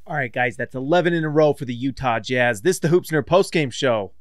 All right, guys, that's 11 in a row for the Utah Jazz. This is the Hoops Nerd postgame show.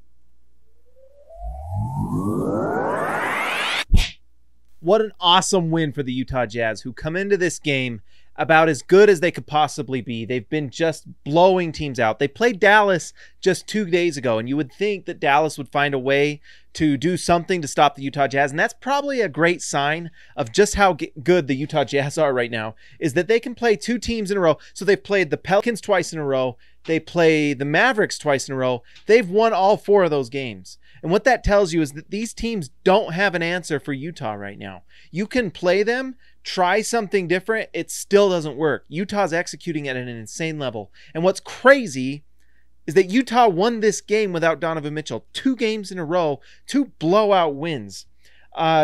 What an awesome win for the Utah Jazz, who come into this game about as good as they could possibly be. They've been just blowing teams out. They played Dallas just 2 days ago, and you would think that Dallas would find a way to do something to stop the Utah Jazz, and that's probably a great sign of just how good the Utah Jazz are right now, is that they can play 2 teams in a row. So they've played the Pelicans twice in a row. They play the Mavericks twice in a row. They've won all 4 of those games. And what that tells you is that these teams don't have an answer for Utah right now. You can play them, try something different, it still doesn't work. Utah's executing at an insane level. And what's crazy is that Utah won this game without Donovan Mitchell. 2 games in a row, 2 blowout wins.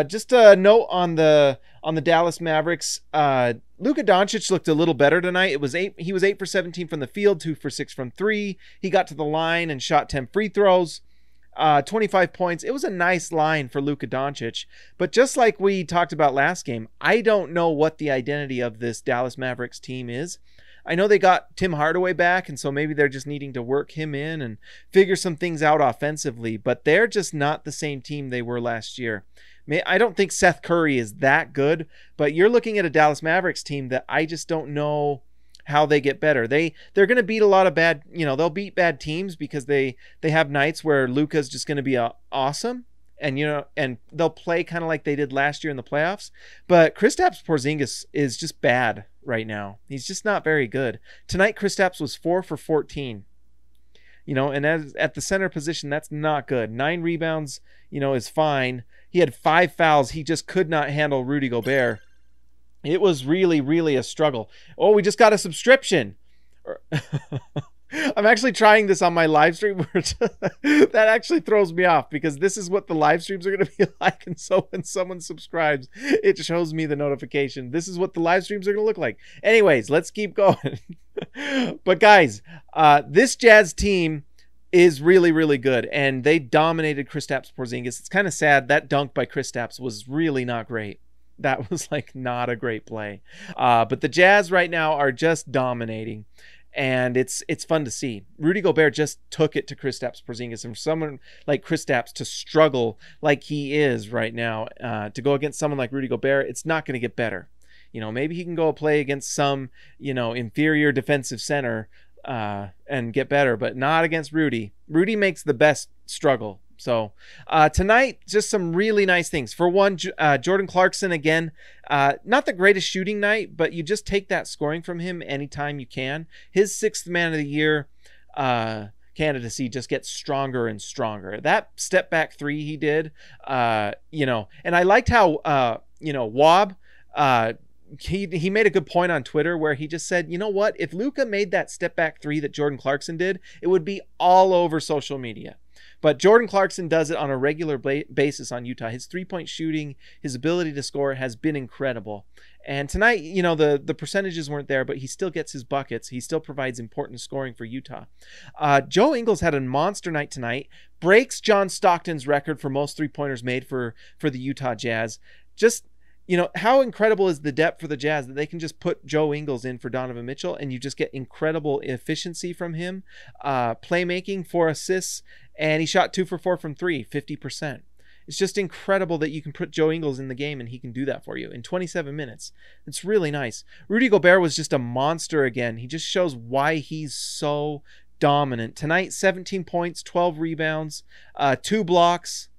Just a note on the Dallas Mavericks. Luka Doncic looked a little better tonight. He was 8 for 17 from the field, 2 for 6 from 3. He got to the line and shot 10 free throws. 25 points. It was a nice line for Luka Doncic. But just like we talked about last game, I don't know what the identity of this Dallas Mavericks team is. I know they got Tim Hardaway back, and so maybe they're just needing to work him in and figure some things out offensively, but they're just not the same team they were last year. I don't think Seth Curry is that good, but you're looking at a Dallas Mavericks team that I just don't know how they get better. They're going to beat a lot of bad, they'll beat bad teams because they have nights where Luka's just going to be awesome, and and they'll play kind of like they did last year in the playoffs. But Kristaps Porzingis is just bad right now. He's just not very good. Tonight Kristaps was 4 for 14. And at the center position, that's not good. 9 rebounds, is fine. He had 5 fouls. He just could not handle Rudy Gobert. It was really, really a struggle. Oh, we just got a subscription. I'm actually trying this on my live stream. That actually throws me off because this is what the live streams are going to be like. And so when someone subscribes, it shows me the notification. This is what the live streams are going to look like. Anyways, let's keep going. But guys, this Jazz team is really, really good. And they dominated Kristaps Porzingis. It's kind of sad. That dunk by Kristaps was really not great. That was not a great play. But the Jazz right now are just dominating. And it's fun to see. Rudy Gobert just took it to Kristaps Porzingis. And for someone like Kristaps to struggle like he is right now, to go against someone like Rudy Gobert, it's not going to get better. Maybe he can go play against some, inferior defensive center and get better, but not against Rudy. Rudy makes the best struggle. So tonight, just some really nice things. For one, Jordan Clarkson, again, not the greatest shooting night, but you just take that scoring from him anytime you can. His 6th man of the year candidacy just gets stronger and stronger. That step back 3 he did, and I liked how, Wob, he made a good point on Twitter where he just said, you know what, if Luka made that step back 3 that Jordan Clarkson did, it would be all over social media. But Jordan Clarkson does it on a regular basis on Utah. His 3-point shooting, his ability to score has been incredible. And tonight, the percentages weren't there, but he still gets his buckets. He still provides important scoring for Utah. Joe Intles had a monster night tonight, breaks John Stockton's record for most 3-pointers made for the Utah Jazz. Just, how incredible is the depth for the Jazz that they can just put Joe Ingles in for Donovan Mitchell and you just get incredible efficiency from him, playmaking, 4 assists, and he shot 2 for 4 from 3, 50%. It's just incredible that you can put Joe Ingles in the game and he can do that for you in 27 minutes. It's really nice. Rudy Gobert was just a monster again. He just shows why he's so dominant. Tonight, 17 points, 12 rebounds, 2 blocks.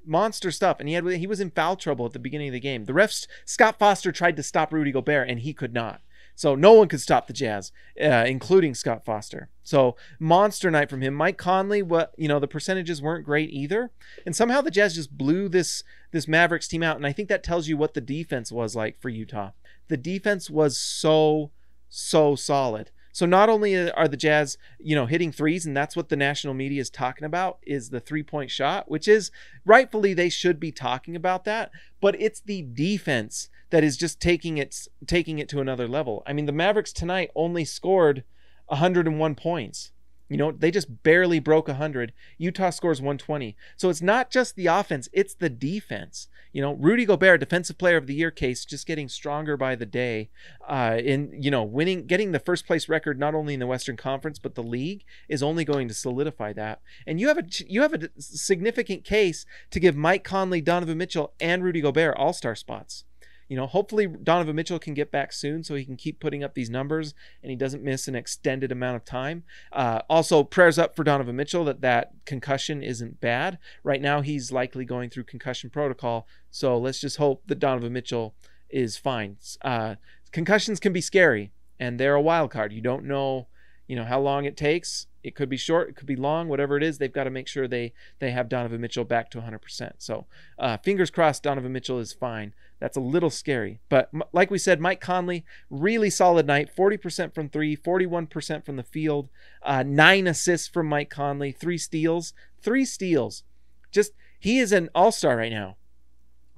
Monster stuff. And he was in foul trouble at the beginning of the game. The refs, Scott Foster tried to stop Rudy Gobert and he could not. So no one could stop the Jazz, including Scott Foster. So monster night from him. Mike Conley, the percentages weren't great either. And somehow the Jazz just blew this Mavericks team out. And I think that tells you what the defense was like for Utah. The defense was so solid. So not only are the Jazz, hitting threes, and that's what the national media is talking about, is the 3-point shot, which is rightfully they should be talking about that, but it's the defense that is just taking it to another level. I mean, the Mavericks tonight only scored 101 points. You know, they just barely broke 100. Utah scores 120. So it's not just the offense, it's the defense. You know, Rudy Gobert, Defensive Player of the Year case, just getting stronger by the day. Getting the first place record not only in the Western Conference but the league is only going to solidify that. And you have a significant case to give Mike Conley, Donovan Mitchell, and Rudy Gobert all-star spots. You know, hopefully Donovan Mitchell can get back soon so he can keep putting up these numbers and he doesn't miss an extended amount of time. Also, prayers up for Donovan Mitchell that concussion isn't bad. Right now, he's likely going through concussion protocol. So let's just hope that Donovan Mitchell is fine. Concussions can be scary and they're a wild card. You don't know, how long it takes. It could be short, it could be long, whatever it is. They've got to make sure they have Donovan Mitchell back to 100%. So fingers crossed Donovan Mitchell is fine. That's a little scary. But like we said, Mike Conley, really solid night. 40% from 3, 41% from the field. 9 assists from Mike Conley. 3 steals. Just, he is an all-star right now.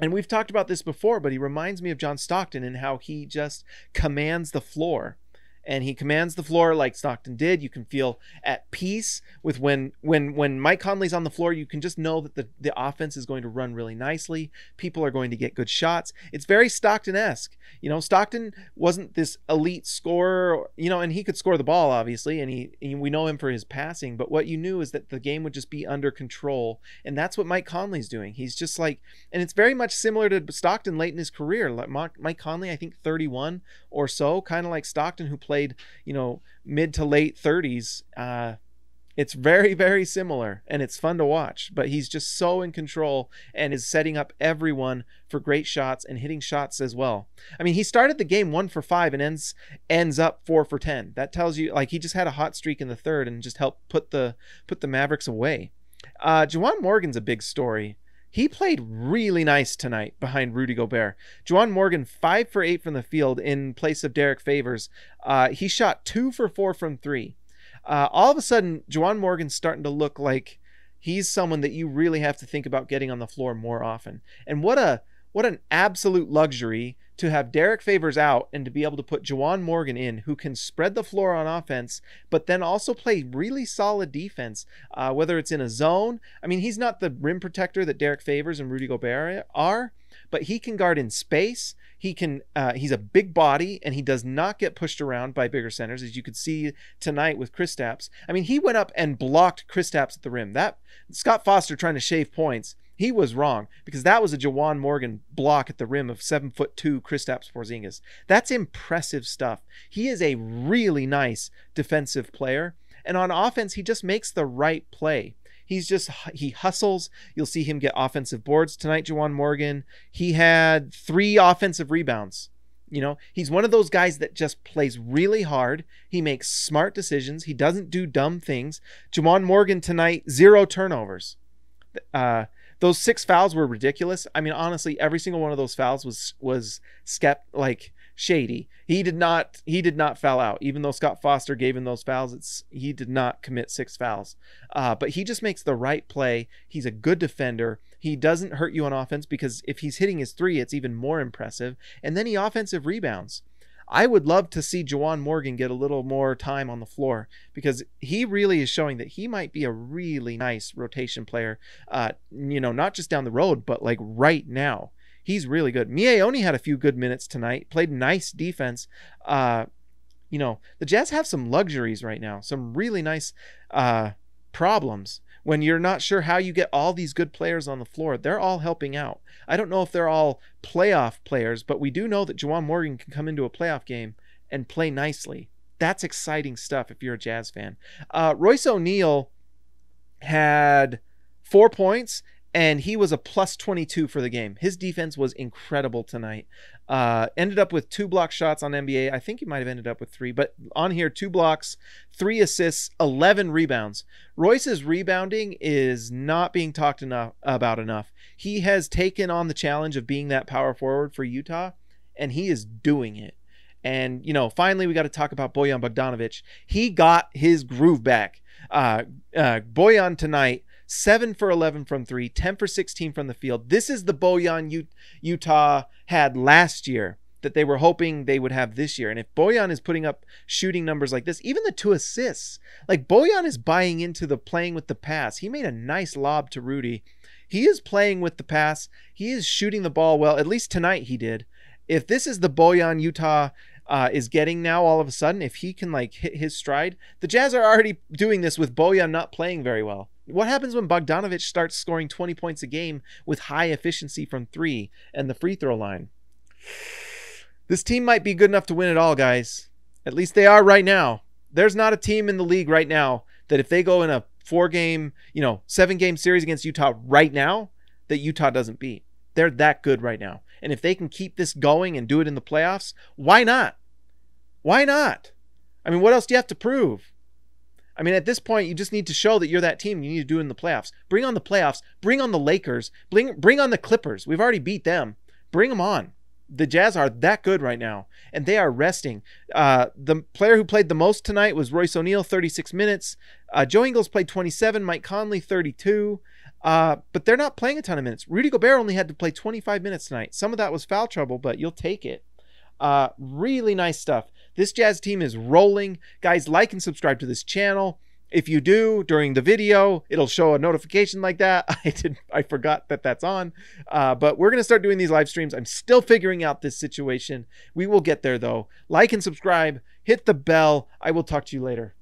And we've talked about this before, but he reminds me of John Stockton and how he just commands the floor. And he commands the floor like Stockton did. You can feel at peace with when Mike Conley's on the floor. You can just know that the offense is going to run really nicely. People are going to get good shots. It's very Stockton-esque. Stockton wasn't this elite scorer, and he could score the ball, obviously, and we know him for his passing. But what you knew is that the game would just be under control. And that's what Mike Conley's doing. He's just like, and it's very much similar to Stockton late in his career. Like Mike Conley, I think 31 or so, kind of like Stockton, who played mid to late 30s. It's very, very similar and it's fun to watch, but he's just so in control and is setting up everyone for great shots and hitting shots as well. I mean, he started the game 1 for 5 and ends up 4 for 10. That tells you, like, he just had a hot streak in the third and just helped put the Mavericks away. Juwan Morgan's a big story. He played really nice tonight behind Rudy Gobert. Juwan Morgan, 5 for 8 from the field in place of Derek Favors. He shot 2 for 4 from 3. All of a sudden, Juwan Morgan's starting to look like he's someone that you really have to think about getting on the floor more often. And what an absolute luxury to have Derek Favors out and to be able to put Juwan Morgan in, who can spread the floor on offense, but then also play really solid defense, whether it's in a zone. I mean, he's not the rim protector that Derek Favors and Rudy Gobert are, but he can guard in space. He's a big body, and he does not get pushed around by bigger centers, as you could see tonight with Kristaps. I mean, he went up and blocked Kristaps at the rim. That Scott Foster trying to shave points, he was wrong, because that was a Juwan Morgan block at the rim of 7'2" Kristaps Porzingis. That's impressive stuff. He is a really nice defensive player, and on offense, he just makes the right play. He hustles. You'll see him get offensive boards tonight, Juwan Morgan. He had 3 offensive rebounds. He's one of those guys that just plays really hard. He makes smart decisions. He doesn't do dumb things. Juwan Morgan tonight, 0 turnovers. Those 6 fouls were ridiculous. I mean, honestly, every single one of those fouls was shady. He did not foul out, even though Scott Foster gave him those fouls. He did not commit 6 fouls, but he just makes the right play. He's a good defender. He doesn't hurt you on offense, because if he's hitting his 3, it's even more impressive. And then he offensive rebounds. I would love to see Juwan Morgan get a little more time on the floor, because he really is showing that he might be a really nice rotation player, not just down the road, but like right now. He's really good. Miaoni had a few good minutes tonight, played nice defense. The Jazz have some luxuries right now, some really nice problems. When you're not sure how you get all these good players on the floor, they're all helping out. I don't know if they're all playoff players, but we do know that Juwan Morgan can come into a playoff game and play nicely. That's exciting stuff if you're a Jazz fan. Royce O'Neal had 4 points, and he was a plus 22 for the game. His defense was incredible tonight. Ended up with 2 block shots on NBA. I think he might have ended up with 3, but on here, 2 blocks, 3 assists, 11 rebounds. Royce's rebounding is not being talked about enough. He has taken on the challenge of being that power forward for Utah, and he is doing it. And, finally, we got to talk about Bojan Bogdanovic. He got his groove back. Bojan tonight, 7 for 11 from 3, 10 for 16 from the field. This is the Bojan Utah had last year. that they were hoping they would have this year. And if Bojan is putting up shooting numbers like this, even the 2 assists, like Bojan is buying into the playing with the pass. He made a nice lob to Rudy. He is playing with the pass. He is shooting the ball well. At least tonight he did. If this is the Bojan Utah is getting now all of a sudden, if he can like hit his stride, the Jazz are already doing this with Bojan not playing very well. What happens when Bogdanovic starts scoring 20 points a game with high efficiency from 3 and the free throw line? This team might be good enough to win it all, guys. At least they are right now. There's not a team in the league right now that if they go in a 4-game, 7-game series against Utah right now, that Utah doesn't beat. They're that good right now. And if they can keep this going and do it in the playoffs, why not? Why not? I mean, what else do you have to prove? I mean, at this point, you just need to show that you're that team. You need to do it in the playoffs. Bring on the playoffs. Bring on the Lakers. Bring on the Clippers. We've already beat them. Bring them on. The Jazz are that good right now, and they are resting. The player who played the most tonight was Royce O'Neal, 36 minutes. Joe Ingles played 27, Mike Conley 32. But they're not playing a ton of minutes. Rudy Gobert only had to play 25 minutes tonight. Some of that was foul trouble, but you'll take it. Really nice stuff. This Jazz team is rolling. Guys, like and subscribe to this channel. If you do, during the video, it'll show a notification like that. I forgot that that's on. But we're going to start doing these live streams. I'm still figuring out this situation. We will get there, though. Like and subscribe. Hit the bell. I will talk to you later.